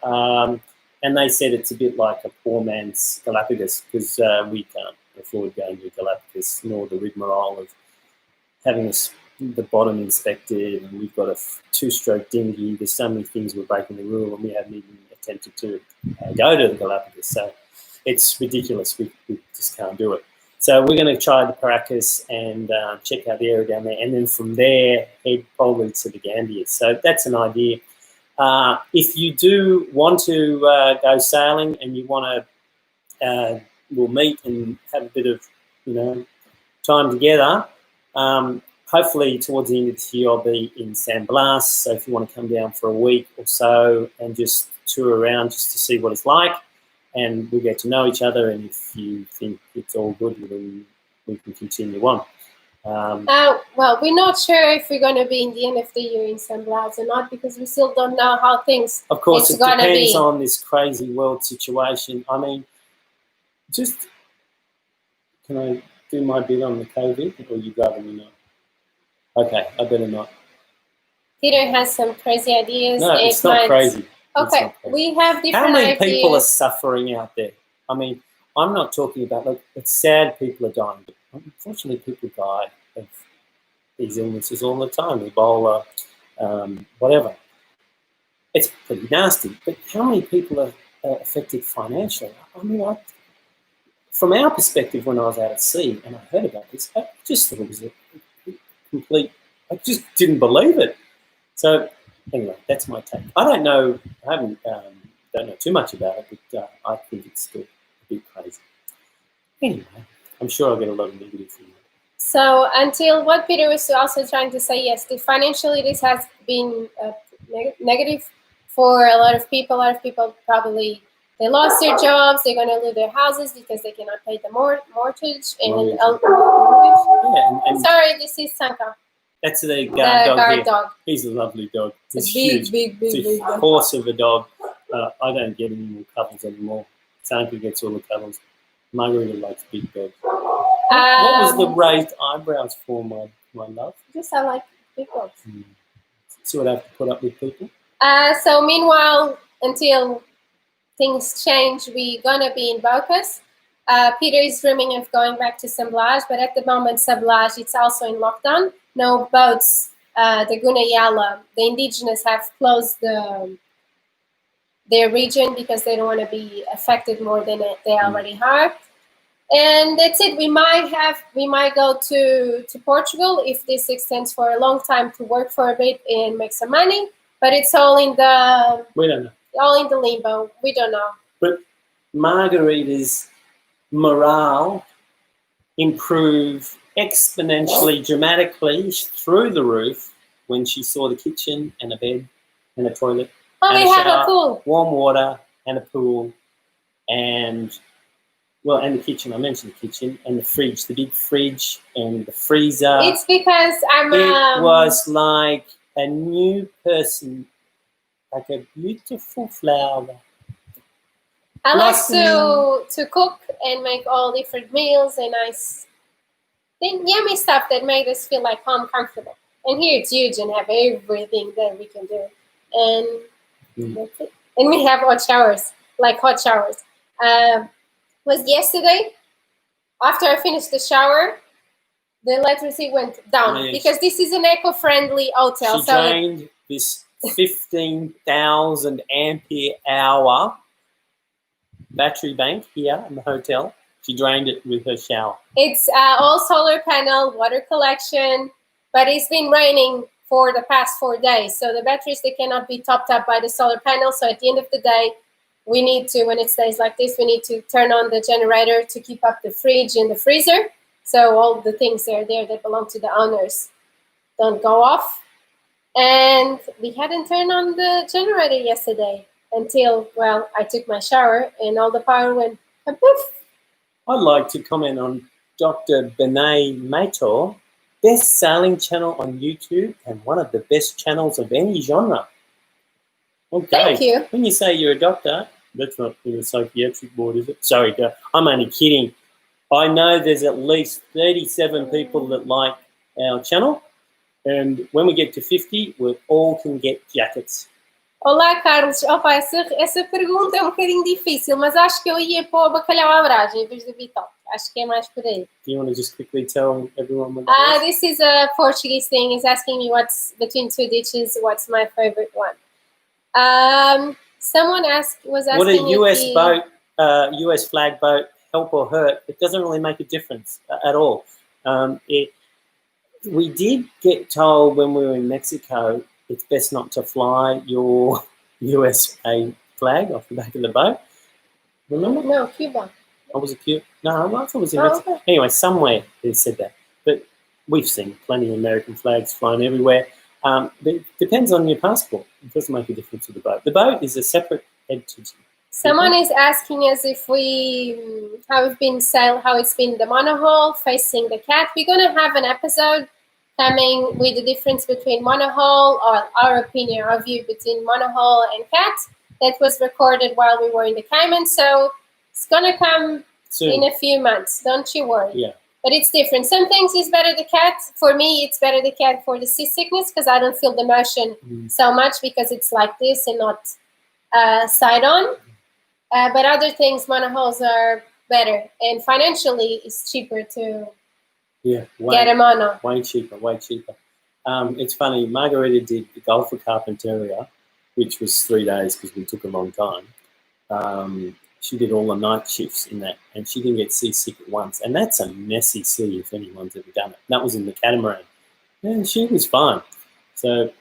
and they said it's a bit like a poor man's Galapagos, because we can't afford going to Galapagos, nor the rigmarole of having the bottom inspected, and we've got a two-stroke dinghy. There's so many things we're breaking the rule, and we haven't even attempted to go to the Galapagos. So it's ridiculous. We just can't do it. So we're going to try the Paracas and check out the area down there, and then from there head probably to the Gambias. So that's an idea. If you do want to go sailing and you want to, we'll meet and have a bit of, time together. Hopefully towards the end of this year I'll be in San Blas. So if you want to come down for a week or so and just tour around just to see what it's like, and we'll get to know each other, and if you think it's all good, then we can continue on. Well, we're not sure if we're going to be in the end of the year in San Blas or not, because we still don't know how things Of course, it depends on this crazy world situation. I mean, just, can I do my bit on the COVID, or you rather me not? Okay, I better not. Peter has some crazy ideas. No, it's not crazy. Okay, we have different How many ideas. people are suffering out there? I mean, I'm not talking about, look, it's sad people are dying, but unfortunately people die of these illnesses all the time, Ebola, whatever. It's pretty nasty, but how many people are affected financially? I mean, from our perspective, when I was out at sea and I heard about this, I just thought it was a complete, I just didn't believe it. So anyway, that's my take. I don't know, I haven't, don't know too much about it, but I think it's still a bit crazy. Anyway, I'm sure I'll get a lot of negative from that. So until what Peter was also trying to say, yes, financially this has been negative for a lot of people. A lot of people probably, they lost their jobs, they're going to lose their houses because they cannot pay the mortgage. And, sorry, this is Sanka. That's the guard dog. He's a lovely dog. He's big, huge. Big a horse of a dog. I don't get any more cuddles anymore. Sanka gets all the cuddles. Margarita likes big dogs. What was the raised eyebrows for, my love? Just I like big dogs. See what I have to put up with people? So meanwhile, until things change, we're going to be in Bocas. Peter is dreaming of going back to San Blas, but at the moment, San Blas, it's also in lockdown. No boats. The Gunayala, the indigenous, have closed their region because they don't want to be affected more than they already are. And that's it. We might go to Portugal if this extends for a long time, to work for a bit and make some money. But it's all in the, we don't know. All in the limbo. We don't know. But Margarita's morale improved exponentially, dramatically, through the roof when she saw the kitchen and a bed and a toilet. Oh, we have a pool. Warm water and a pool, and and the kitchen. I mentioned the kitchen and the fridge, the big fridge and the freezer. It's because It was like a new person, like a beautiful flower. I like to cook and make all different meals and nice, yummy stuff that made us feel like home, comfortable. And here it's huge and have everything that we can do. And that's it. And we have hot showers. Was yesterday, after I finished the shower, the electricity went down because this is an eco-friendly hotel. She drained this 15,000 ampere hour battery bank here in the hotel. She drained it with her shower. It's all solar panel, water collection, but it's been raining for the past 4 days. So the batteries, they cannot be topped up by the solar panel. So at the end of the day, we need to, when it stays like this, we need to turn on the generator to keep up the fridge and the freezer. So all the things that are there that belong to the owners don't go off. And we hadn't turned on the generator yesterday until, I took my shower and all the power went poof. I'd like to comment on Dr. Benay Mator, best-selling channel on YouTube and one of the best channels of any genre. Okay. Thank you. When you say you're a doctor, that's not in the psychiatric board, is it? Sorry, I'm only kidding. I know there's at least 37 people that like our channel, and when we get to 50, we all can get jackets. Olá, Carlos. Opa, essa pergunta é um bocadinho difícil, mas acho que eu ia para o bacalhau à Brás em vez do bitoque. Acho que é mais por aí. Do you want to just quickly tell everyone what that is? This is a Portuguese thing. He's asking me what's between two dishes, what's my favorite one. Someone was asking would a US if boat, US flag boat, help or hurt? It doesn't really make a difference at all. We did get told when we were in Mexico, it's best not to fly your USA flag off the back of the boat. Remember? No, Cuba. Oh, was it Cuba? No, I thought it was in Mexico. Okay. Anyway, somewhere they said that. But we've seen plenty of American flags flying everywhere. But it depends on your passport. It doesn't make a difference with the boat. The boat is a separate entity. Someone is asking us if how it's been the monohull facing the cat. We're gonna have an episode coming with the difference between monohull, or our opinion, our view between monohull and cat. That was recorded while we were in the Cayman, so it's gonna come soon. In a few months. Don't you worry. Yeah. But it's different. Some things is better the cat. For me, it's better the cat for the seasickness because I don't feel the motion so much because it's like this and not side on. But other things, monohulls are better, and financially, it's cheaper to get a mono. Way cheaper. It's funny. Margarita did the Gulf of Carpentaria, which was 3 days because we took a long time. She did all the night shifts in that, and she didn't get seasick at once. And that's a messy sea if anyone's ever done it. That was in the catamaran, and she was fine. So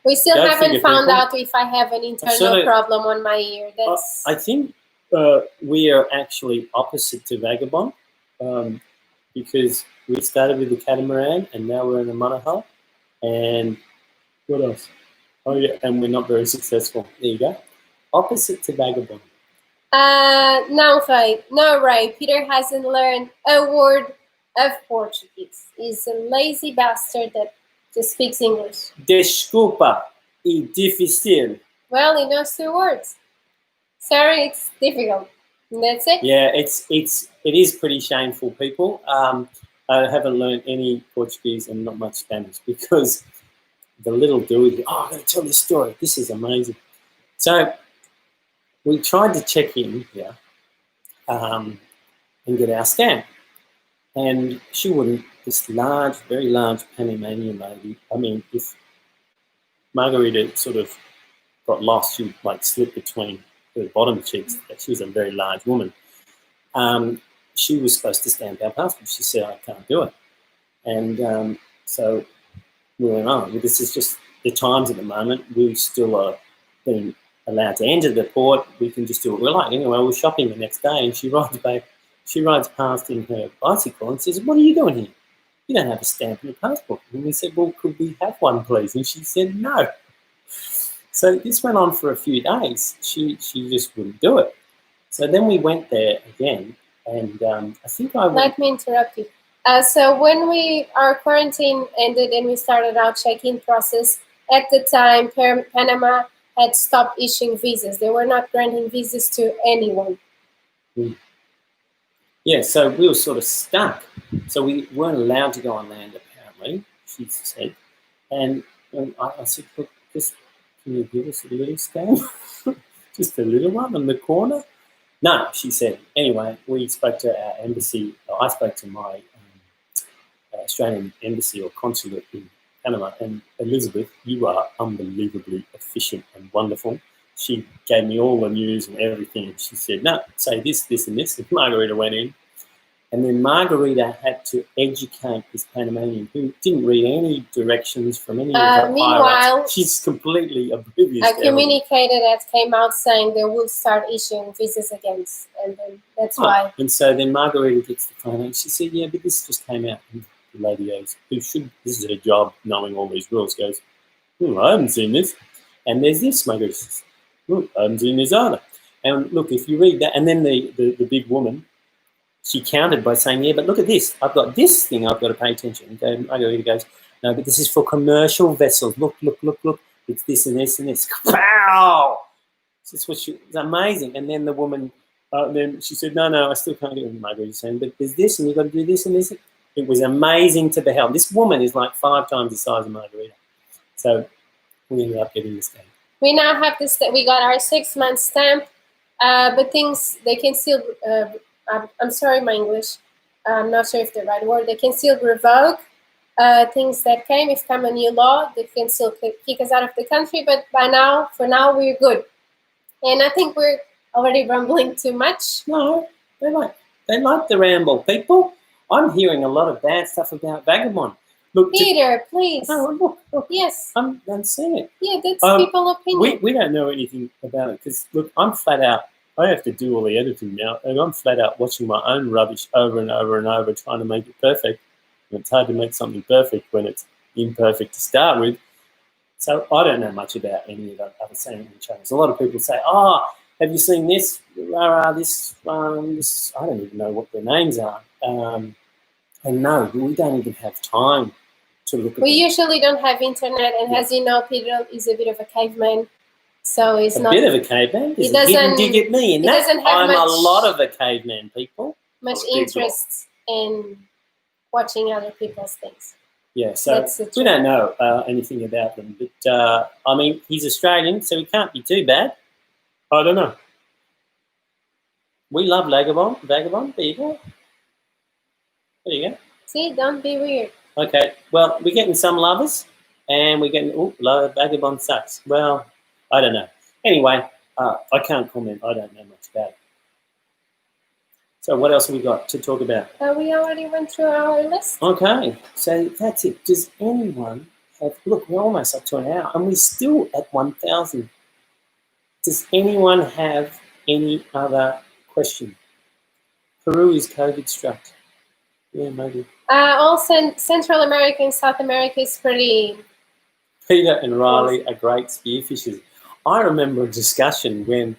we still haven't found out if I have an internal problem on my ear. I think we are actually opposite to Vagabond because we started with the catamaran and now we're in a monohull. And what else? Oh yeah, and we're not very successful. There you go. Opposite to Vagabond. No, Ray. Peter hasn't learned a word of Portuguese. He's a lazy bastard that just speaks English. Desculpa, é difícil. Well, he knows 2 words. Sorry, it's difficult. And that's it. Yeah, it is pretty shameful, people. I haven't learned any Portuguese and not much Spanish because the little dude, I'm going to tell this story. This is amazing. So we tried to check in here and get our stamp. And she wouldn't. This large, very large Panamanian lady. I mean, if Margarita sort of got lost, she would slip between her bottom cheeks. She was a very large woman. She was supposed to stamp our passport. She said, I can't do it. And so we went on. This is just the times at the moment. We still are being allowed to enter the port. We can just do what we like. Anyway, we're shopping the next day, and she rides past in her bicycle and says, what are you doing here? You don't have a stamp in your passport. And we said, well, could we have one, please? And she said, no. So this went on for a few days. She just wouldn't do it. So then we went there again, and I think I went... Let me interrupt you. So when our quarantine ended and we started our check-in process, at the time, Panama had stopped issuing visas. They were not granting visas to anyone. Yeah, so we were sort of stuck. So we weren't allowed to go on land, apparently, she said. And I said, look, just can you give us a little stamp? Just a little one in the corner? No, she said. Anyway, we spoke to our embassy. I spoke to my Australian embassy or consulate in Panama. And Elizabeth, you are unbelievably efficient and wonderful. She gave me all the news and everything. And she said, no, say this, this, and this. And Margarita went in. And then Margarita had to educate this Panamanian who didn't read any directions from any of her meanwhile, she's completely oblivious. A communicator that came out saying they will start issuing visas again. And then that's why. And so then Margarita gets the phone and she said, yeah, but this just came out. And the lady goes, this is her job, knowing all these rules, goes, I haven't seen this. And there's this. Margarita says, I haven't seen this either. And look, if you read that, and then the big woman, she countered by saying, yeah, but look at this. I've got this thing I've got to pay attention. And Margarita goes, no, but this is for commercial vessels. Look. It's this and this and this. Wow! This was amazing. And then the woman, then she said, no, I still can't get with margarita. Saying, but there's this, and you've got to do this and this. It was amazing to behold. This woman is like 5 times the size of margarita. So we ended up getting this stamp. We now have this. We got our 6-month stamp, but things they can still. I'm sorry, my English. I'm not sure if the right word. They can still revoke things that came. If come a new law, they can still kick us out of the country. But for now, we're good. And I think we're already rambling too much. No, they like the ramble, people. I'm hearing a lot of bad stuff about Vagabond. Look, Peter, please. Oh, look. Yes. I'm seeing it. Yeah, that's people's opinion. We don't know anything about it because, look, I'm flat out. I have to do all the editing now, and I'm flat out watching my own rubbish over and over and over, trying to make it perfect. And it's hard to make something perfect when it's imperfect to start with. So I don't know much about any of the other sandwich channels. A lot of people say, have you seen this? This, I don't even know what their names are. And no, we don't even have time to look at We usually don't have internet, and as you know, Peter is a bit of a caveman. So he's not... A bit of a caveman? He doesn't dig at me. And I'm a lot of a caveman, people. Much interest in watching other people's things. Yeah, so we don't know anything about them. But, I mean, he's Australian, so he can't be too bad. I don't know. We love Vagabond. There you go. There you go. See, don't be weird. Okay, well, we're getting some lovers, and we're getting, Vagabond sucks. Well, I don't know. Anyway, I can't comment. I don't know much about it. So what else have we got to talk about? We already went through our list. Okay, so that's it. Does anyone have... Look, we're almost up to an hour, and we're still at 1,000. Does anyone have any other question? Peru is COVID struck. Yeah, maybe. All Central America and South America is pretty... Peter and Riley are great spearfishers. I remember a discussion when...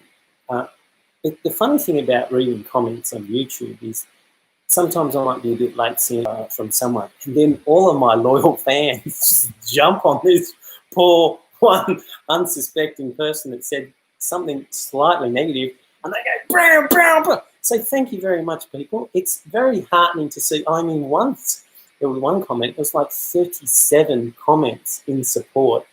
the funny thing about reading comments on YouTube is sometimes I might be a bit late seeing from someone, and then all of my loyal fans jump on this poor one unsuspecting person that said something slightly negative, and they go, brown, brown, brown. So thank you very much, people. It's very heartening to see. I mean, once there was one comment, it was like 37 comments in support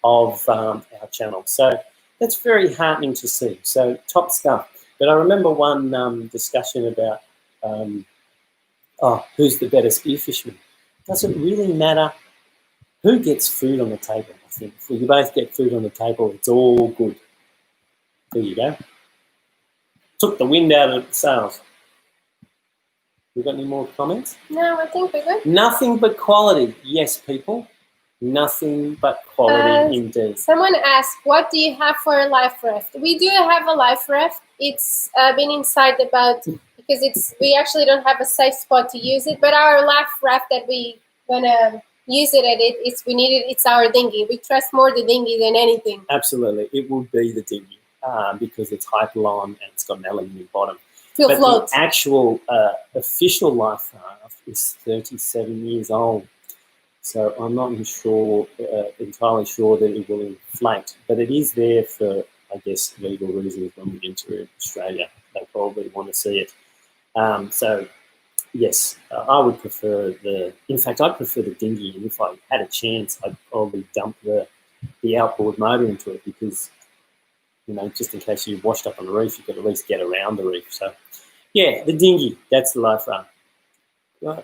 of our channel. So that's very heartening to see. So top stuff. But I remember one discussion about, who's the better spearfisherman? Does it really matter who gets food on the table? I think if we both get food on the table, it's all good. There you go. Took the wind out of the sails. We got any more comments? No, I think we're good. Nothing but quality. Yes, people. Nothing but quality indeed. Someone asked, what do you have for a life raft? We do have a life raft. It's been inside because we actually don't have a safe spot to use it, but our life raft that we gonna use it's our dinghy. We trust more the dinghy than anything. Absolutely. It will be the dinghy because it's hyperlon and it's got an aluminium bottom. But float. The actual official life raft is 37 years old. So I'm not entirely sure that it will inflate, but it is there for, I guess, legal reasons. When we enter Australia, they probably want to see it. So, yes, I would prefer in fact, I'd prefer the dinghy, and if I had a chance, I'd probably dump the outboard motor into it because, just in case you washed up on the reef, you could at least get around the reef. So, yeah, the dinghy, that's the life raft. Right.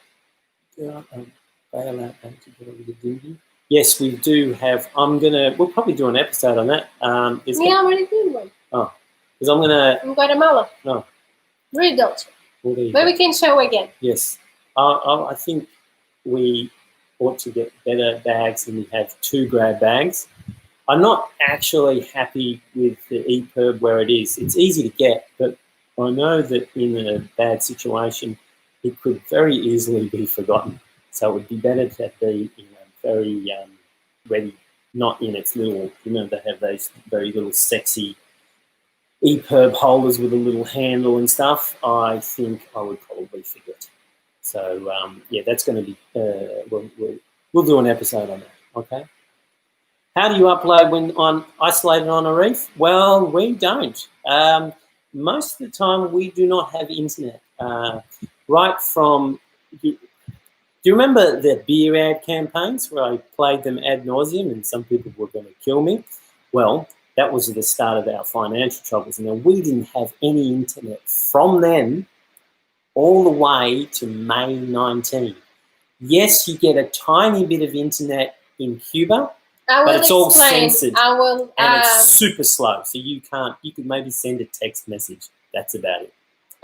Bail out to get over the dinghy. Yes, we do have. We'll probably do an episode on that. We already did one. Oh, because I'm gonna. In Guatemala. No. Really don't. Well, but we can show again. Yes, I think we ought to get better bags than we have 2 grab bags. I'm not actually happy with the EPIRB where it is. It's easy to get, but I know that in a bad situation, it could very easily be forgotten. So it would be better to be very ready, not in its little, they have those very little sexy EPIRB holders with a little handle and stuff. I think I would probably forget. So, yeah, that's going to be, we'll do an episode on that, okay? How do you upload when isolated on a reef? Well, we don't. Most of the time, we do not have internet. Right from, do you remember the beer ad campaigns where I played them ad nauseum and some people were going to kill me? Well, that was the start of our financial troubles. Now, we didn't have any internet from then all the way to May 19. Yes, you get a tiny bit of internet in Cuba, but it's all censored. And it's super slow, so you could maybe send a text message. That's about it.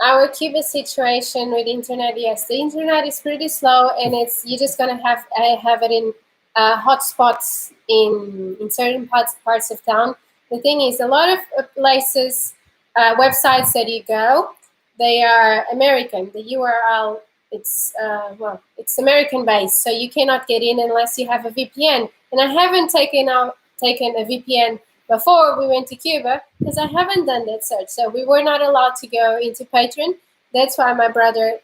Our Cuba situation with internet, yes, the internet is pretty slow, and you're just gonna have it in hotspots in certain parts of town. The thing is, a lot of places, websites that you go, they are American. The URL, it's American based, so you cannot get in unless you have a VPN. And I haven't taken a VPN before we went to Cuba because I haven't done that search. So we were not allowed to go into Patreon. That's why my brother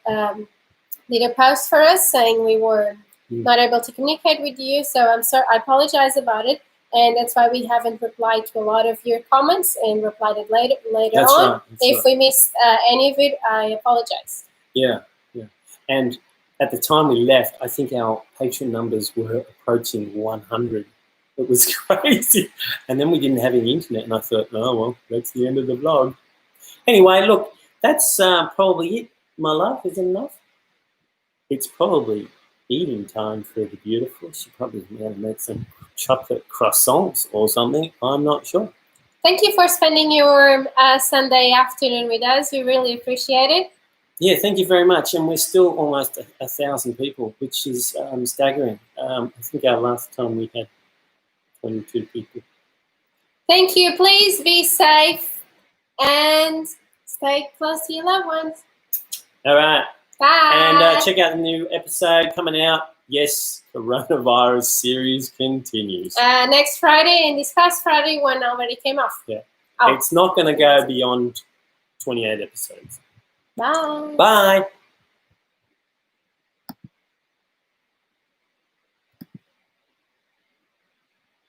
did a post for us saying we were not able to communicate with you. So I'm sorry, I apologize about it. And that's why we haven't replied to a lot of your comments and replied it later that's on. Right, if we missed any of it, I apologize. Yeah. And at the time we left, I think our Patreon numbers were approaching 100. It was crazy. And then we didn't have any internet, and I thought, oh, well, that's the end of the vlog. Anyway, look, that's probably it, my love. Is it enough? It's probably eating time for the beautiful. She probably made some chocolate croissants or something. I'm not sure. Thank you for spending your Sunday afternoon with us. We really appreciate it. Yeah, thank you very much. And we're still almost 1,000 people, which is staggering. I think our last time we had 22 people. Thank you. Please be safe and stay close to your loved ones. All right. Bye. And check out the new episode coming out. Yes, coronavirus series continues. Next Friday, and this past Friday one already came off. Yeah. Oh. It's not going to go beyond 28 episodes. Bye. Bye.